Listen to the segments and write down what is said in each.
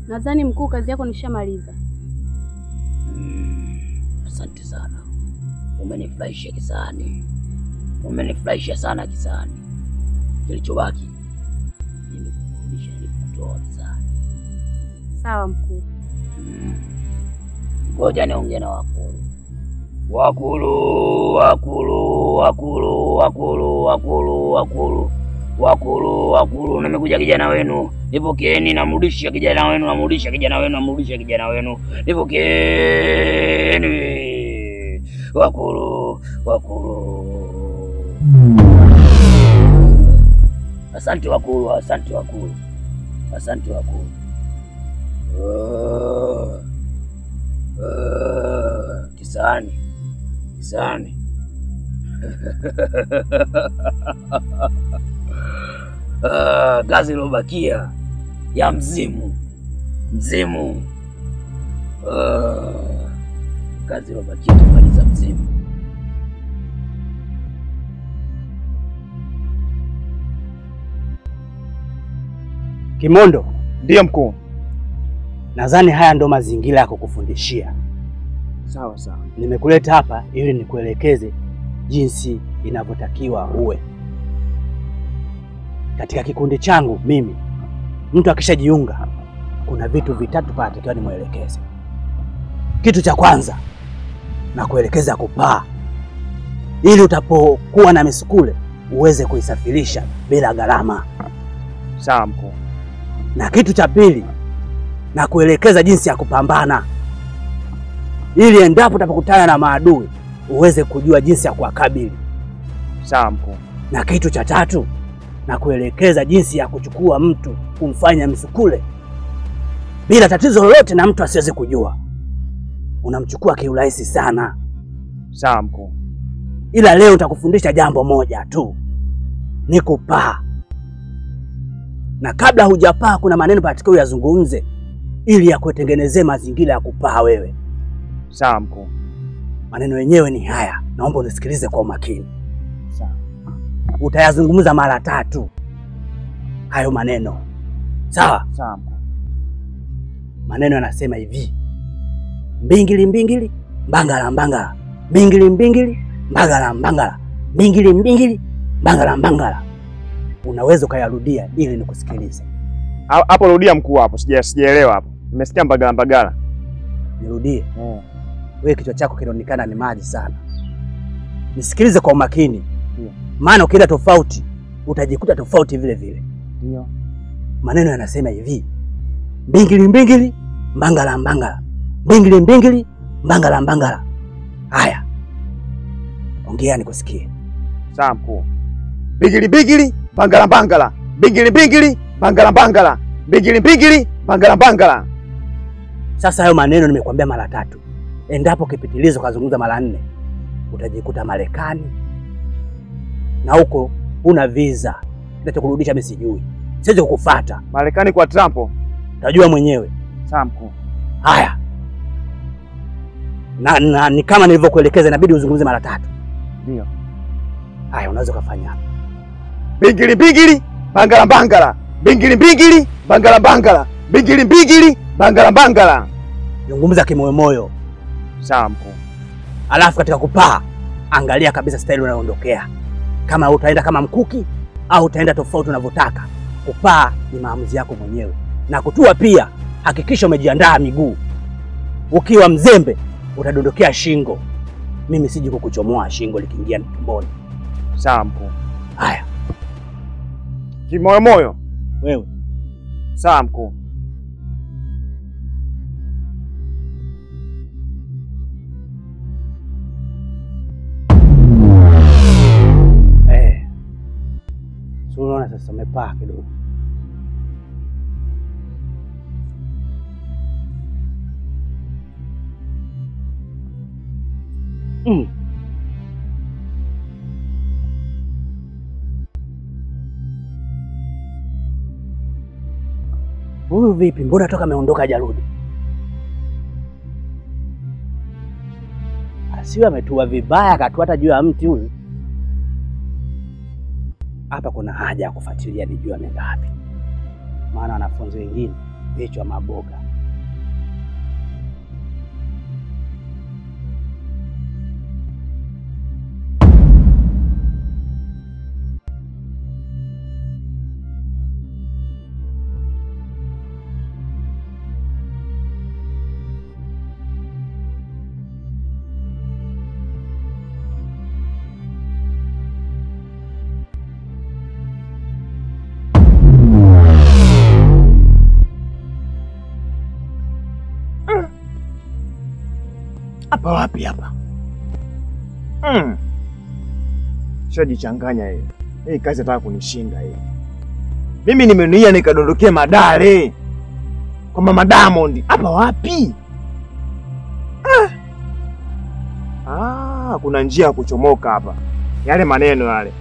Nadhani mkuu, kazi yako nishamaliza. Asante sana. Umenifurahisha Kisani. Umenifurahisha sana Kisani. Kilichobaki nimekurudisha nilikutoa Kisani. Sawa mkuu. Ngoja niongee na wakulu. Wakulu, nimekuja kijana wenu. Nipokeeni, namrudisha kijana wenu, namrudisha kijana wenu. Nipokeeni. Wakulu. Asante wakulu. Kisani. Kazi ilobakia ya mzimu. Kazi ilobakia kumaliza mzimu. Kimondo. Ndiyo mkuu. Nadhani haya ndo mazingira ya kukufundishia. Sawa. Nimekuleta hapa ili nikuelekeze jinsi inavyotakiwa uwe. Katika kikundi changu mimi, mtu akishajiunga kuna vitu vitatu panatakiwa nimuelekeze. Kitu cha kwanza na kuelekeza kupaa, ili utapokuwa na misukule uweze kuisafirisha bila gharama. Sawa mkuu. Na kitu cha pili na kuelekeza jinsi ya kupambana, ili endapo utapokutana na maadui uweze kujua jinsi ya kuwakabili. Sawa mkuu. Na kitu cha tatu na kuelekeza jinsi ya kuchukua mtu kumfanya msukule bila tatizo lolote na mtu asiweze kujua. Unamchukua kiurahisi sana. Sawa mkuu. Ila leo nitakufundisha jambo moja tu, ni kupaa. Na kabla hujapaa kuna maneno patikao uyazungumze ili ya kutengenezea mazingira ya kupaa wewe. Sawa mkuu. Maneno yenyewe ni haya, naomba unisikilize kwa umakini. Sawa. Utayazungumza mara 3 hayo maneno. Sawa? Sawa mkuu. Maneno yanasema hivi: mbingili mbangala. Mbingili mbangala. Mbingili mbangala. Unaweza ukayarudia ili nikusikilize. Hapo rudia mkuu hapo. Sijaelewa hapo. Nimesikia mbagala. Nirudie? Wewe kichwa chako kinaonekana ni maji sana. Nisikilize kwa umakini. Maana ukienda tofauti utajikuta tofauti vile vile. Ndio. Maneno yanasema hivi: mbingili mbangala. Mbingili mbangala. Haya. Ongea nikusikie. Sawa mkuu. Bingili mbangala. Bingili mbangala. Bingili mbangala. Sasa hayo maneno nimekuambia mara 3. Endapo kipitilizo kazungumza mara 4 utajikuta Marekani. Na huko una visa. Nitakurudisha mimi sijui. Siwezi kukufuata. Marekani kwa Trump. Utajua mwenyewe. Sawa mkuu. Haya. Na ni kama nilivyokuelekeza inabidi uzungumze mara 3. Ndio. Haya, unaweza kufanya hapa. Bingili mbangala. Bingili mbangala. Bingili mbangala. Zungumza kimoyomoyo. Sawa mkuu. Alafu katika kupaa angalia kabisa staili unayoondokea. Kama utaenda kama mkuki au utaenda tofauti unavyotaka. Kupaa ni maamuzi yako mwenyewe. Na kutua pia hakikisha umejiandaa miguu. Ukiwa mzembe utadondokea shingo. Mimi siji kukuchomoa shingo likiingia tumboni. Sawa mkuu. Haya. Kimoyomoyo wewe. Sawa mkuu. Unaona sasa umepaa kidogo. Huyu vipi? Mbona toka ameondoka hajarudi? Asiwe ametua vibaya akatua hata juu ya mti huyu. Hapa kuna haja ya kufuatilia nijue ameenda wapi. Maana wanafunzi wengine vichwa maboga. Hapa wapi hapa? Shajichanganya yeye. Hii kazi nataka kunishinda yeye. Mimi nimenuia nikadondokea Madale. Kwa Mama Diamond. Hapa wapi? Kuna njia ya kuchomoka hapa. Yale maneno yale.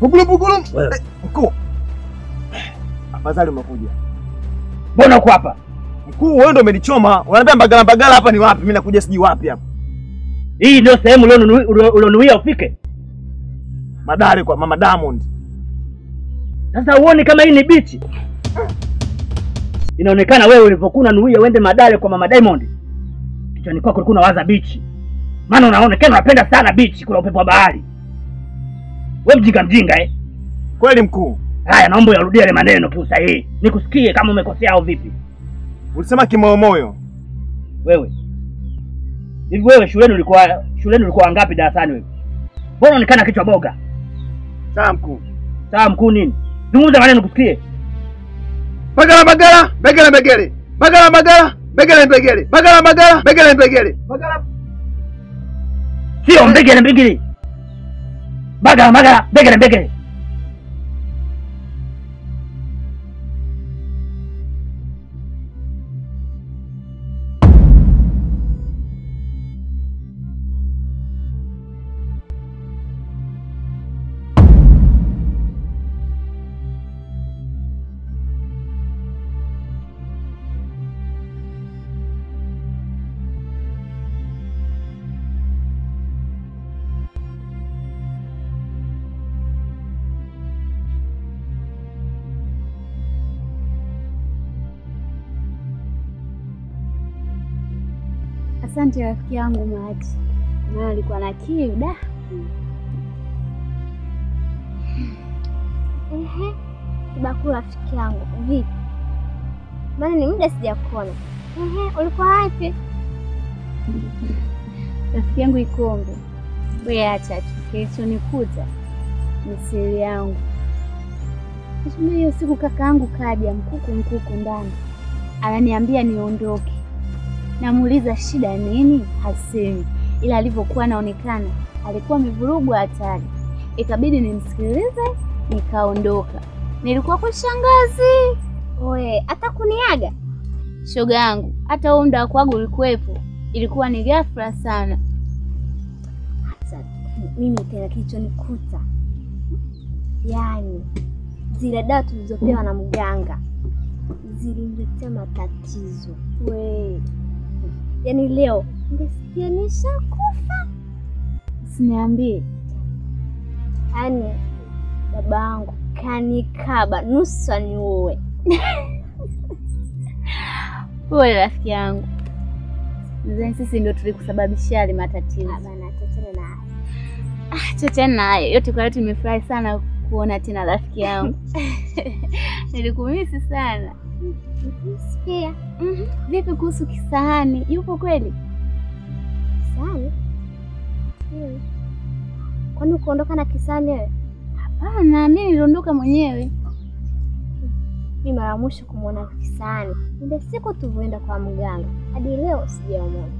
Bugulu. Mkuu. Afadhali umekuja. Mbona uko hapa? Mkuu, wewe ndio umenichoma. Unaniambia Mbagala hapa ni wapi? Mimi nakuja siji wapi hapa. Hii ndio sehemu ulionuia ufike? Madale kwa Mama Diamond. Sasa uone kama hii ni bichi. Inaonekana wewe ulipokuwa unanuia uende Madale kwa Mama Diamond. Kichwani kwako ulikuwa unawaza bichi. Maana unaonekana unapenda sana bichi, kuna upepo wa bahari. Wewe mjinga Kweli mkuu. Haya, naomba urudie yale maneno kiusahihi. Nikusikie kama umekosea au vipi. Ulisema kimoyomoyo. Wewe. Hivi wewe shuleni ulikuwa ngapi darasani wewe? Mbona unaonekana kichwa boga? Sawa mkuu. Sawa mkuu nini? Zungumza maneno nikusikie. Bagala, begele. Bagala, begele. Sio mbegele. Bagala, begele. Asante rafiki yangu Maji. Na alikuwa na kiu da. Kibaku rafiki yangu, vipi? Maana ni muda sijakuona. Ulikuwa wapi? Rafiki yangu Ikongo. Wewe acha tu. Kilichonikuta ni siri yangu. Kisha hiyo siku kaka yangu kaja mkuku ndani. Ananiambia niondoke. Namuuliza shida nini? Hasemi. Ila alivyokuwa anaonekana alikuwa amevurugwa hatari. Ikabidi nimsikilize, nikaondoka. Nilikuwa kwa shangazi. Oe, hata kuniaga? Shoga yangu, hata huo muda kwangu ulikuwepo. Ilikuwa ni ghafla sana. Hata mimi tena kilichonikuta. Yaani zile dawa tulizopewa na mganga ziliniletea matatizo. Yaani leo ngesikia nishakufa. Usiniambie. Yaani babangu kanikaba nusu aniue. Pole rafiki yangu. Nadhani sisi ndio tulikusababishia yale matatizo. Bana, chochote na haya. Chochote na haya. Yote kwa yote nimefurahi sana kuona tena rafiki yangu. Nilikumisi sana. Sikia. Vipi kuhusu Kisahani? Yupo kweli? Kisahani? Kwani ukaondoka na Kisahani wewe? Hapana, mimi niliondoka mwenyewe. Mimi mara mwisho kumuona Kisahani ndio siku tulivyoenda kwa mganga. Hadi leo sijamuona.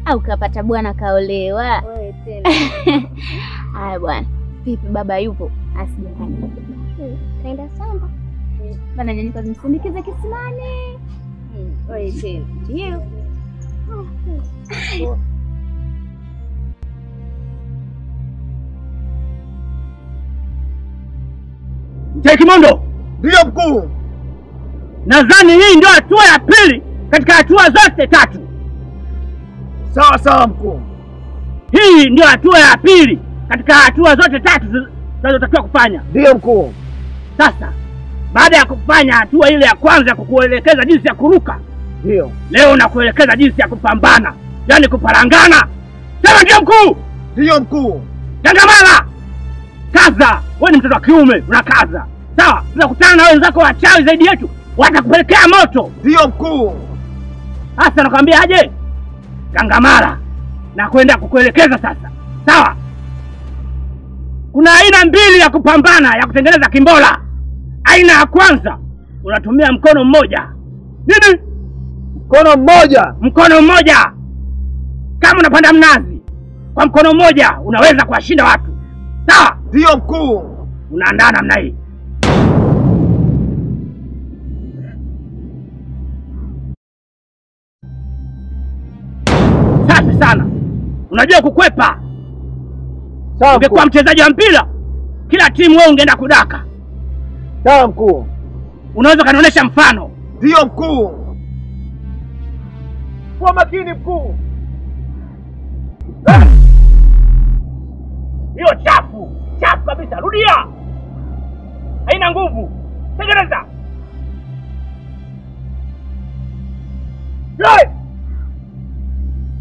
Au kapata bwana kaolewa? Wewe tena. Haya bwana. Vipi baba yupo? Asijafanya. Kaenda samba. Bana nyanyuka zimsindikize kisimani. Wewe tena. Ndio. Mzee Kimondo. Ndio mkuu. Nadhani hii ndio hatua ya pili katika hatua zote tatu. Sawa sawa mkuu. Hii ndio hatua ya pili katika hatua zote tatu tunazotakiwa kufanya. Ndio mkuu. Sasa baada ya kufanya hatua ile ya kwanza kukuelekeza jinsi ya kuruka, Ndio. leo nakuelekeza jinsi ya kupambana, yaani kuparangana. Sema ndio mkuu. Ndio mkuu. Gangamala, kaza. Wewe ni mtoto wa kiume, unakaza. Sawa, tunakutana na wenzako wachawi zaidi yetu, watakupelekea moto. Ndio mkuu. Sasa nakwambia aje? Gangamala, na kwenda kukuelekeza sasa. Sawa? Kuna aina mbili ya kupambana ya kutengeneza kimbola. Aina ya kwanza, unatumia mkono mmoja. Nini? Mkono mmoja. Mkono mmoja. Kama unapanda mnazi, kwa mkono mmoja unaweza kuwashinda watu. Sawa? Ndio mkuu. Unaandaa namna hii. Safi sana. Unajua kukwepa. Sawa. Ungekuwa mchezaji wa mpira, kila timu wewe ungeenda kudaka. Sawa mkuu. Unaweza kanionyesha mfano? Ndio mkuu. Kwa makini mkuu. Hiyo chafu. Chafu kabisa. Rudia. Haina nguvu. Tengeneza.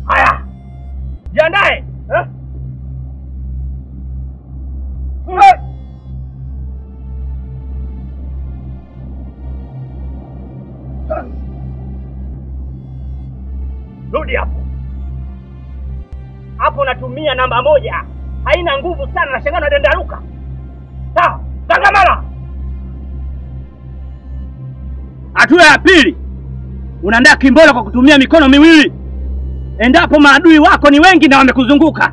Haya. Jiandae. Rudi hapo. Hapo natumia namba moja. Haina nguvu sana, nashangaa na dendaruka. Sawa, Gangamala. Hatua ya pili, unaandaa kimbola kwa kutumia mikono miwili. Endapo maadui wako ni wengi na wamekuzunguka,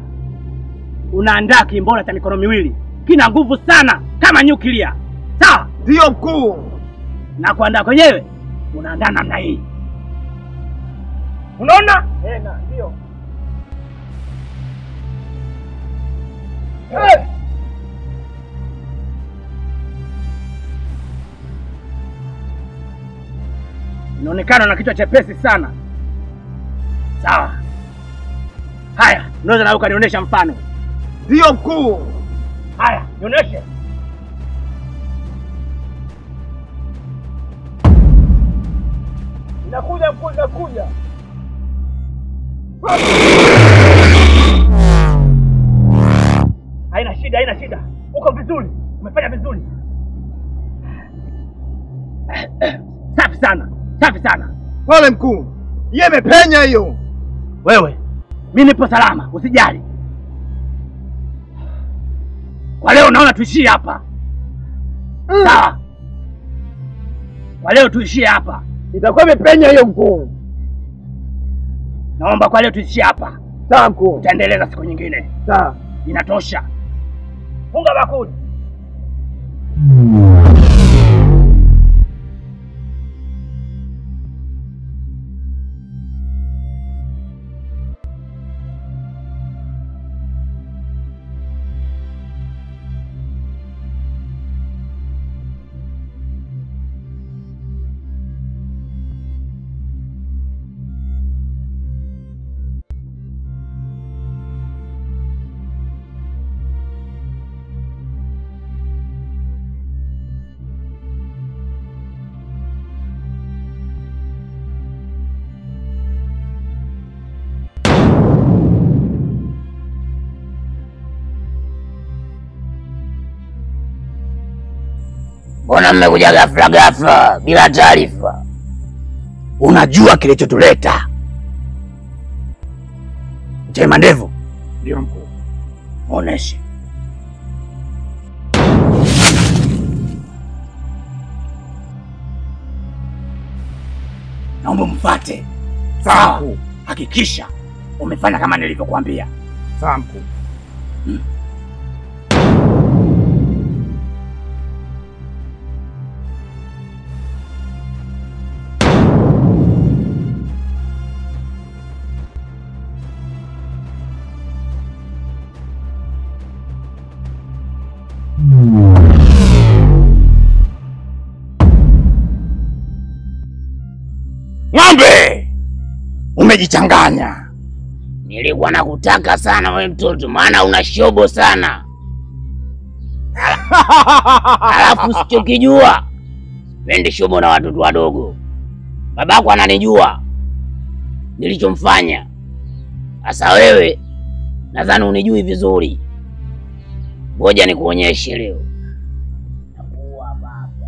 unaandaa kimbola cha mikono miwili. Kina nguvu sana kama nyuklia. Sawa? Ndio mkuu. Na kuandaa kwenyewe, unaandaa namna hii. Unaona? Ndio. Inaonekana na kichwa chepesi sana. Sawa. Haya, unaweza na ukanionyesha mfano. Ndio mkuu. Haya, nionyeshe. Inakuja mkuu, inakuja. Haina shida, haina shida. Uko vizuri. Umefanya vizuri. Safi sana. Safi sana. Pole mkuu. Yeye imepenya hiyo. Wewe, mimi nipo salama, usijali. Kwa leo naona tuishie hapa. Sawa. Kwa leo tuishie hapa. Itakuwa imepenya hiyo mkuu. Naomba kwa leo tuishie hapa. Sawa mkuu. Tutaendeleza siku nyingine. Sawa. Inatosha. Funga bakuli. Mbona mmekuja ghafla ghafla bila taarifa? Unajua kilichotuleta? Mtema ndevu. Ndio mkuu. Oneshe. Naomba mfuate. Sawa mkuu. Hakikisha umefanya kama nilivyokuambia. Sawa mkuu. Ng'ombe, umejichanganya. Nilikuwa nakutaka sana wewe mtoto, maana una shobo sana. Alafu sichokijua, pendi shobo na watoto wadogo. Babako ananijua nilichomfanya. Sasa wewe nadhani unijui vizuri. Ngoja nikuonyeshe leo. Nakuwa baba.